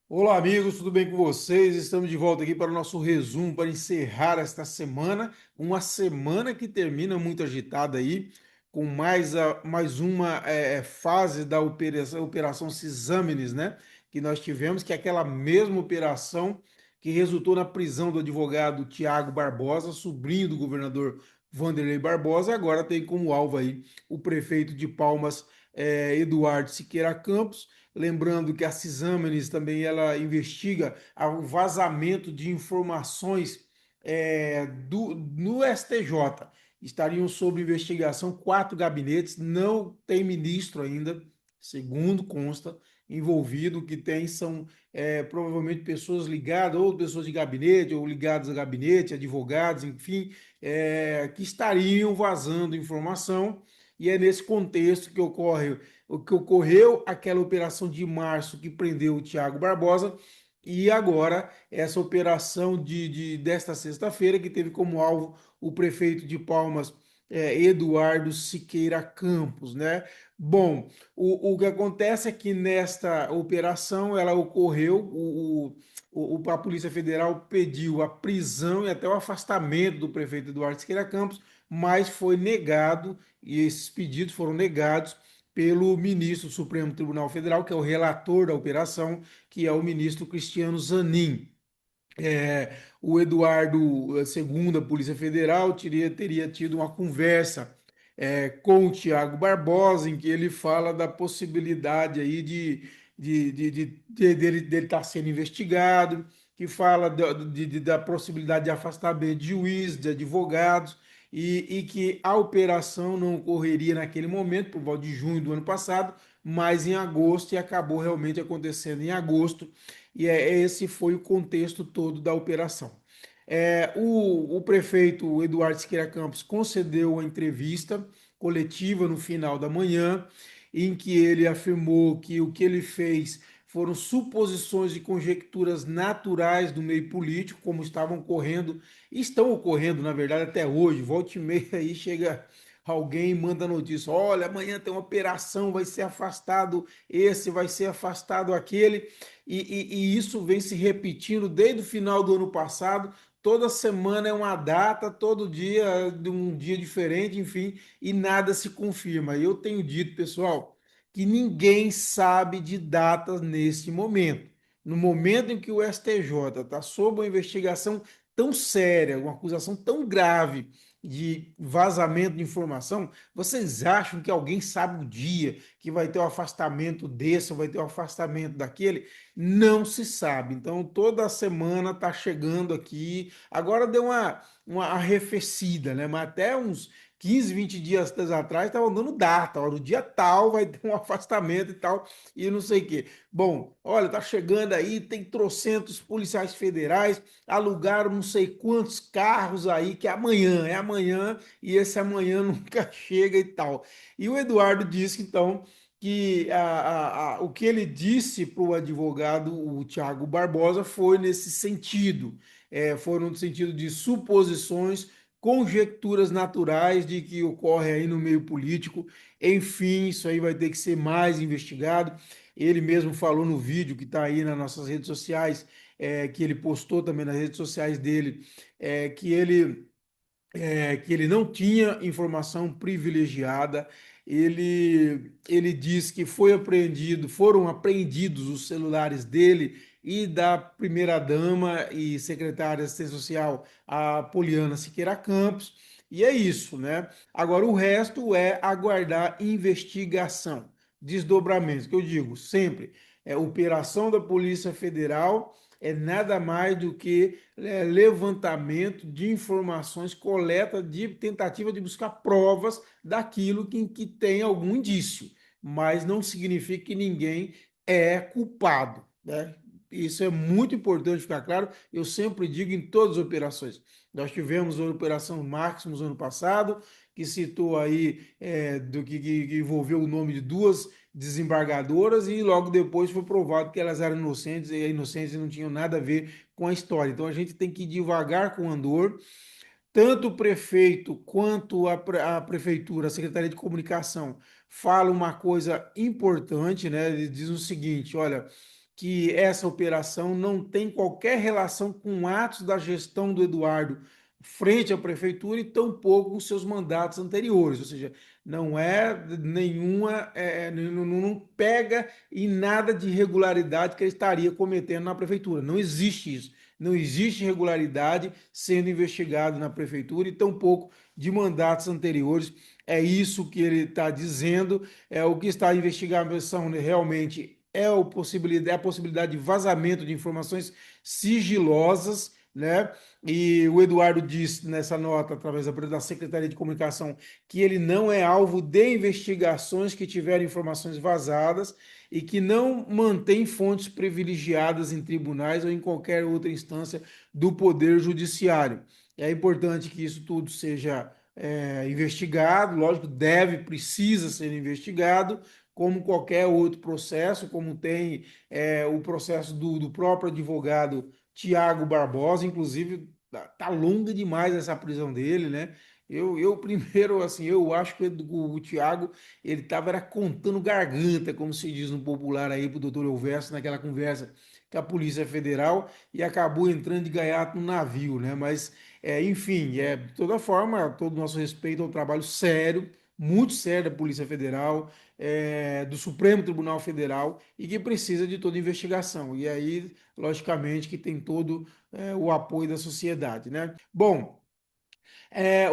Olá, amigos, tudo bem com vocês? Estamos de volta aqui para o nosso resumo para encerrar esta semana. Uma semana que termina muito agitada aí, com mais uma fase da Operação Cisâmenes, né? Que nós tivemos, que é aquela mesma operação que resultou na prisão do advogado Tiago Barbosa, sobrinho do governador Vanderlei Barbosa. Agora tem como alvo aí o prefeito de Palmas, Eduardo Siqueira Campos. Lembrando que a Cisâmenes também ela investiga o vazamento de informações no STJ. Estariam sob investigação quatro gabinetes, não tem ministro ainda, segundo consta, envolvido. O que tem são provavelmente pessoas ligadas, ou pessoas de gabinete, ou ligadas a gabinete, advogados, enfim, que estariam vazando informação. E é nesse contexto que ocorreu aquela operação de março que prendeu o Tiago Barbosa, e agora essa operação desta sexta-feira, que teve como alvo o prefeito de Palmas, Eduardo Siqueira Campos, né? Bom, o que acontece é que nesta operação ela ocorreu, a Polícia Federal pediu a prisão e até o afastamento do prefeito Eduardo Siqueira Campos, mas foi negado, e esses pedidos foram negados pelo ministro do Supremo Tribunal Federal, que é o relator da operação, que é o ministro Cristiano Zanin. O Eduardo, segundo a Polícia Federal, teria tido uma conversa com o Tiago Barbosa, em que ele fala da possibilidade aí dele estar sendo investigado, que fala da possibilidade de afastamento de juízes, de advogados, e que a operação não ocorreria naquele momento, por volta de junho do ano passado, mas em agosto, e acabou realmente acontecendo em agosto, e esse foi o contexto todo da operação. O prefeito Eduardo Siqueira Campos concedeu uma entrevista coletiva no final da manhã, em que ele afirmou que o que ele fez foram suposições e conjecturas naturais do meio político, como estavam ocorrendo, estão ocorrendo, na verdade, até hoje. Volta e meia aí chega alguém e manda notícia: olha, amanhã tem uma operação, vai ser afastado esse, vai ser afastado aquele, e isso vem se repetindo desde o final do ano passado. Toda semana é uma data, todo dia de um dia diferente, enfim, e nada se confirma. Eu tenho dito, pessoal, que ninguém sabe de datas nesse momento. No momento em que o STJ está sob uma investigação tão séria, uma acusação tão grave de vazamento de informação, vocês acham que alguém sabe o dia que vai ter o afastamento desse ou vai ter o afastamento daquele? Não se sabe. Então, toda semana está chegando aqui. Agora deu uma arrefecida, né? Mas até uns 15, 20 dias atrás estavam dando data. Ó, no dia tal vai ter um afastamento e tal, e não sei o quê. Bom, olha, tá chegando aí, tem trocentos policiais federais, alugaram não sei quantos carros aí, que é amanhã, e esse amanhã nunca chega e tal. E o Eduardo disse, então, que o que ele disse para o advogado, o Tiago Barbosa, foi nesse sentido. Foram no sentido de suposições, conjecturas naturais de que ocorre aí no meio político. Enfim, isso aí vai ter que ser mais investigado. Ele mesmo falou no vídeo que está aí nas nossas redes sociais, que ele postou também nas redes sociais dele, que ele não tinha informação privilegiada. Ele diz que foram apreendidos os celulares dele e da primeira-dama e secretária de Assistência Social, a Poliana Siqueira Campos. E é isso, né? Agora, o resto é aguardar investigação, desdobramentos, que eu digo sempre, é operação da Polícia Federal, é nada mais do que levantamento de informações, coleta de tentativa de buscar provas daquilo que tem algum indício, mas não significa que ninguém é culpado, né? Isso é muito importante ficar claro. Eu sempre digo em todas as operações. Nós tivemos a Operação Maximus ano passado, que citou aí que envolveu o nome de duas desembargadoras, e logo depois foi provado que elas eram inocentes e não tinham nada a ver com a história. Então a gente tem que ir devagar com o andor. Tanto o prefeito quanto a prefeitura, a Secretaria de Comunicação, fala uma coisa importante, né? Eles dizem o seguinte: olha, que essa operação não tem qualquer relação com atos da gestão do Eduardo frente à prefeitura e tampouco com seus mandatos anteriores, ou seja, não é nenhuma, não pega em nada de irregularidade que ele estaria cometendo na prefeitura. Não existe isso. Não existe irregularidade sendo investigado na prefeitura e tampouco de mandatos anteriores. É isso que ele está dizendo. É o que está em investigação realmente é a possibilidade de vazamento de informações sigilosas, né? E o Eduardo disse nessa nota, através da Secretaria de Comunicação, que ele não é alvo de investigações que tiveram informações vazadas e que não mantém fontes privilegiadas em tribunais ou em qualquer outra instância do Poder Judiciário. É importante que isso tudo seja investigado, lógico, precisa ser investigado, como qualquer outro processo, como tem o processo do próprio advogado Tiago Barbosa, inclusive tá longa demais essa prisão dele, né? Eu primeiro, assim, eu acho que o Thiago, ele tava contando garganta, como se diz no popular aí, pro doutor Elvésio, naquela conversa com a Polícia Federal, e acabou entrando de gaiato no navio, né? Mas, enfim, de toda forma, todo o nosso respeito ao trabalho sério, muito sério da Polícia Federal, do Supremo Tribunal Federal, e que precisa de toda investigação. E aí, logicamente, que tem todo o apoio da sociedade, né? Bom,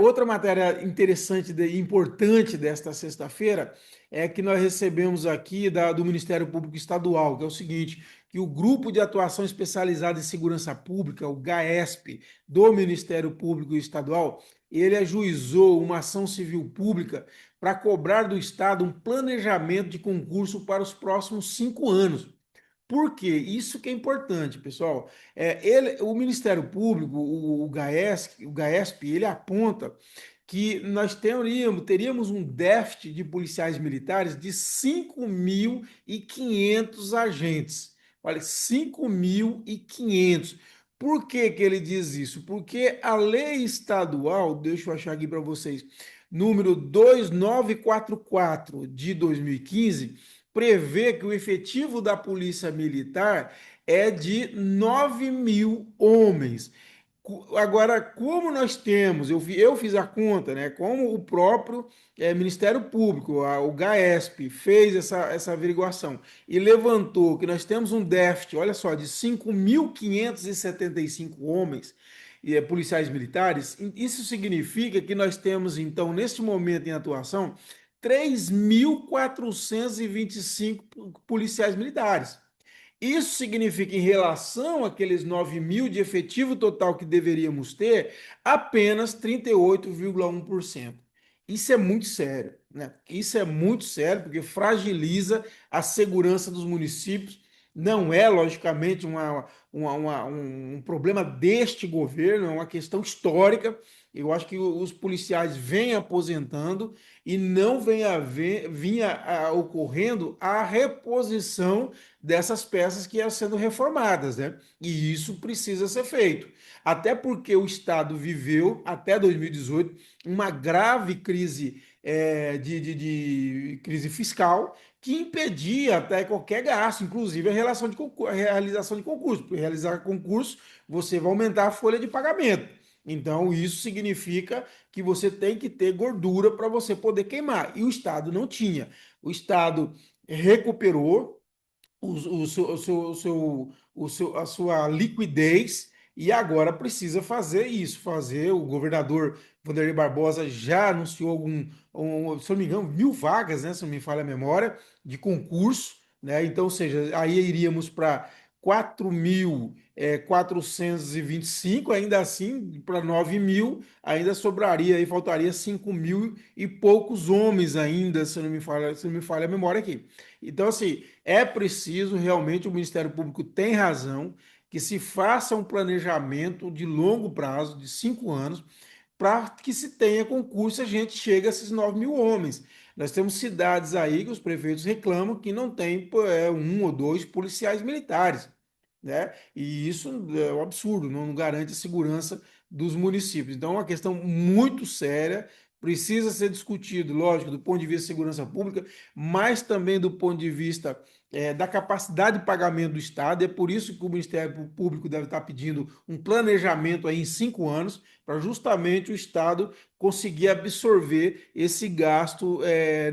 outra matéria interessante e importante desta sexta-feira é que nós recebemos aqui do Ministério Público Estadual, que é o seguinte, que o Grupo de Atuação Especializada em Segurança Pública, o GAESP, do Ministério Público Estadual, ele ajuizou uma ação civil pública para cobrar do Estado um planejamento de concurso para os próximos 5 anos. Por quê? Isso que é importante, pessoal. O Ministério Público, o GAESP, ele aponta que nós teríamos um déficit de policiais militares de 5.500 agentes. Olha, 5.500. Por que que ele diz isso? Porque a lei estadual, deixa eu achar aqui para vocês, número 2944 de 2015, prevê que o efetivo da Polícia Militar é de 9.000 homens. Agora, como nós temos, eu fiz a conta, né? Como o próprio Ministério Público, o GAESP, fez essa averiguação e levantou que nós temos um déficit, olha só, de 5.575 homens policiais militares, isso significa que nós temos, então, neste momento em atuação, 3.425 policiais militares. Isso significa, em relação àqueles 9.000 de efetivo total que deveríamos ter, apenas 38,1%. Isso é muito sério, né? Isso é muito sério, porque fragiliza a segurança dos municípios. Não é, logicamente, um problema deste governo, é uma questão histórica. Eu acho que os policiais vêm aposentando e não vinha ocorrendo a reposição dessas peças que iam sendo reformadas, né? E isso precisa ser feito. Até porque o Estado viveu, até 2018, uma grave crise de crise fiscal que impedia até qualquer gasto, inclusive a realização de concurso. Para realizar concurso, você vai aumentar a folha de pagamento. Então, isso significa que você tem que ter gordura para você poder queimar. E o Estado não tinha. O Estado recuperou a sua liquidez e agora precisa fazer isso, fazer. O governador Vanderlei Barbosa já anunciou se não me engano, 1.000 vagas, né, se não me falha a memória, de concurso, né? Então, ou seja, aí iríamos para 4.425, ainda assim, para 9.000, ainda sobraria e faltaria 5.000 e poucos homens ainda, se não me falha a memória aqui. Então, assim, é preciso realmente, o Ministério Público tem razão, que se faça um planejamento de longo prazo, de 5 anos, para que se tenha concurso e a gente chegue a esses 9.000 homens. Nós temos cidades aí que os prefeitos reclamam que não tem um ou dois policiais militares, né? E isso é um absurdo, não garante a segurança dos municípios. Então, é uma questão muito séria, precisa ser discutido, lógico, do ponto de vista de segurança pública, mas também do ponto de vista da capacidade de pagamento do Estado. É por isso que o Ministério Público deve estar pedindo um planejamento aí em 5 anos, para justamente o Estado conseguir absorver esse gasto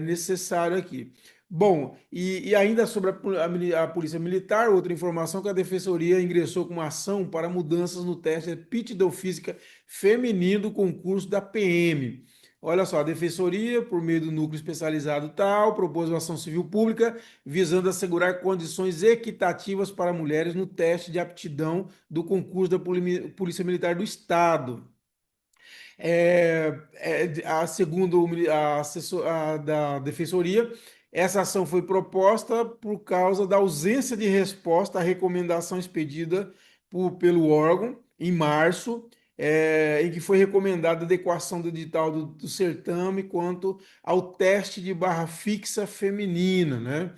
necessário aqui. Bom, e ainda sobre a Polícia Militar, outra informação que a Defensoria ingressou com uma ação para mudanças no teste de aptidão física feminino do concurso da PM. Olha só, a Defensoria, por meio do núcleo especializado tal, propôs uma ação civil pública visando assegurar condições equitativas para mulheres no teste de aptidão do concurso da Polícia Militar do Estado. Segundo da Defensoria, essa ação foi proposta por causa da ausência de resposta à recomendação expedida pelo órgão em março, em que foi recomendada a adequação do edital do certame quanto ao teste de barra fixa feminina, né?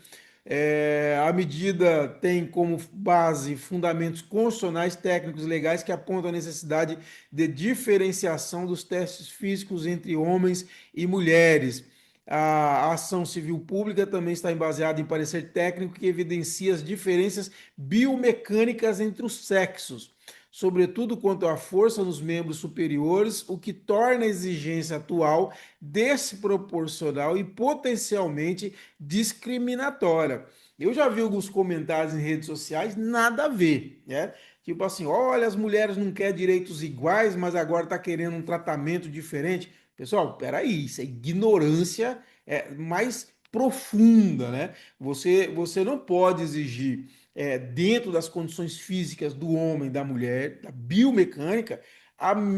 A medida tem como base fundamentos constitucionais, técnicos, legais que apontam a necessidade de diferenciação dos testes físicos entre homens e mulheres. A ação civil pública também está baseada em parecer técnico que evidencia as diferenças biomecânicas entre os sexos, sobretudo quanto à força nos membros superiores, o que torna a exigência atual desproporcional e potencialmente discriminatória. Eu já vi alguns comentários em redes sociais, nada a ver, né? Tipo assim, olha, as mulheres não querem direitos iguais, mas agora está querendo um tratamento diferente. Pessoal, peraí, isso é ignorância mais profunda, né? Você não pode exigir, dentro das condições físicas do homem, da mulher, da biomecânica,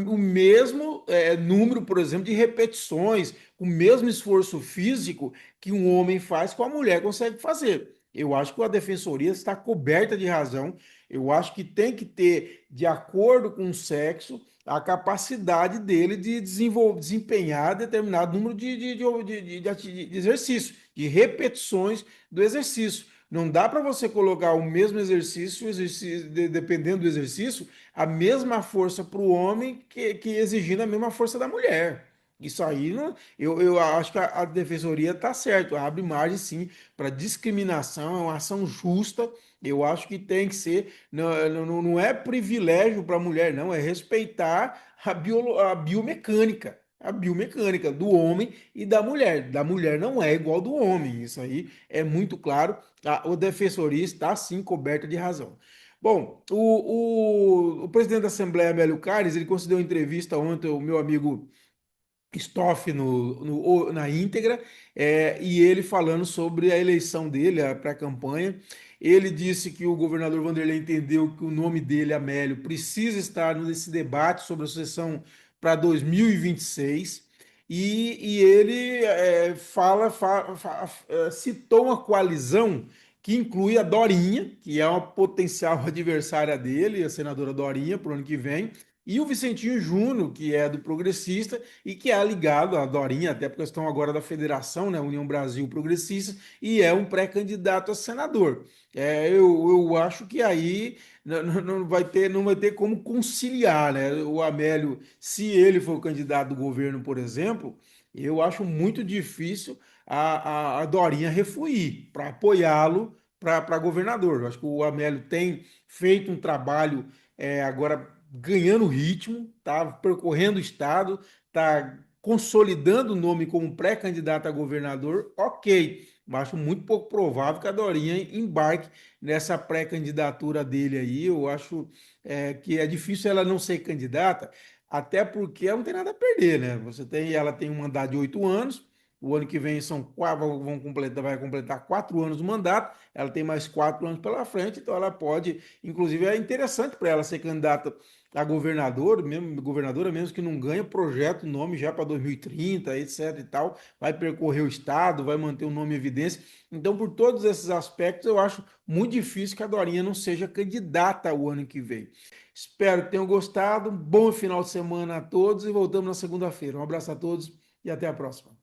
o mesmo número, por exemplo, de repetições, o mesmo esforço físico que um homem faz que a mulher consegue fazer. Eu acho que a defensoria está coberta de razão. Eu acho que tem que ter, de acordo com o sexo, a capacidade dele de desempenhar determinado número de exercícios, de repetições do exercício. Não dá para você colocar o mesmo exercício, dependendo do exercício, a mesma força para o homem que exigindo a mesma força da mulher. Isso aí, não, eu acho que a defensoria está certo, abre margem sim para discriminação, é uma ação justa. Eu acho que tem que ser, não é privilégio para a mulher, não, é respeitar a biomecânica. A biomecânica do homem e da mulher. Da mulher não é igual do homem. Isso aí é muito claro. O defensoria está sim coberta de razão. Bom, o presidente da Assembleia, Amélio Carnes, ele concedeu uma entrevista ontem ao meu amigo Stoff na íntegra, e ele falando sobre a eleição dele, a pré-campanha. Ele disse que o governador Vanderlei entendeu que o nome dele, Amélio, precisa estar nesse debate sobre a sucessão para 2026. E ele citou uma coalizão que inclui a Dorinha, que é uma potencial adversária dele, a senadora Dorinha, para o ano que vem, e o Vicentinho Júnior, que é do Progressista e que é ligado à Dorinha, até por questão agora da federação, né, União Brasil Progressista, e é um pré-candidato a senador. Eu acho que aí não vai ter como conciliar, né? O Amélio, se ele for candidato do governo, por exemplo, eu acho muito difícil a Dorinha refluir para apoiá-lo para governador. Eu acho que o Amélio tem feito um trabalho agora ganhando ritmo, tá percorrendo o estado, tá consolidando o nome como pré-candidato a governador, ok. Mas acho muito pouco provável que a Dorinha embarque nessa pré-candidatura dele aí. Eu acho que é difícil ela não ser candidata, até porque ela não tem nada a perder, né? Ela tem um mandato de 8 anos. O ano que vem vai completar 4 anos do mandato. Ela tem mais 4 anos pela frente, então ela pode, inclusive, é interessante para ela ser candidata a governadora mesmo que não ganha, projeto o nome já para 2030, etc e tal, vai percorrer o estado, vai manter o nome em evidência. Então, por todos esses aspectos, eu acho muito difícil que a Dorinha não seja candidata o ano que vem. Espero que tenham gostado. Bom final de semana a todos e voltamos na segunda-feira. Um abraço a todos e até a próxima.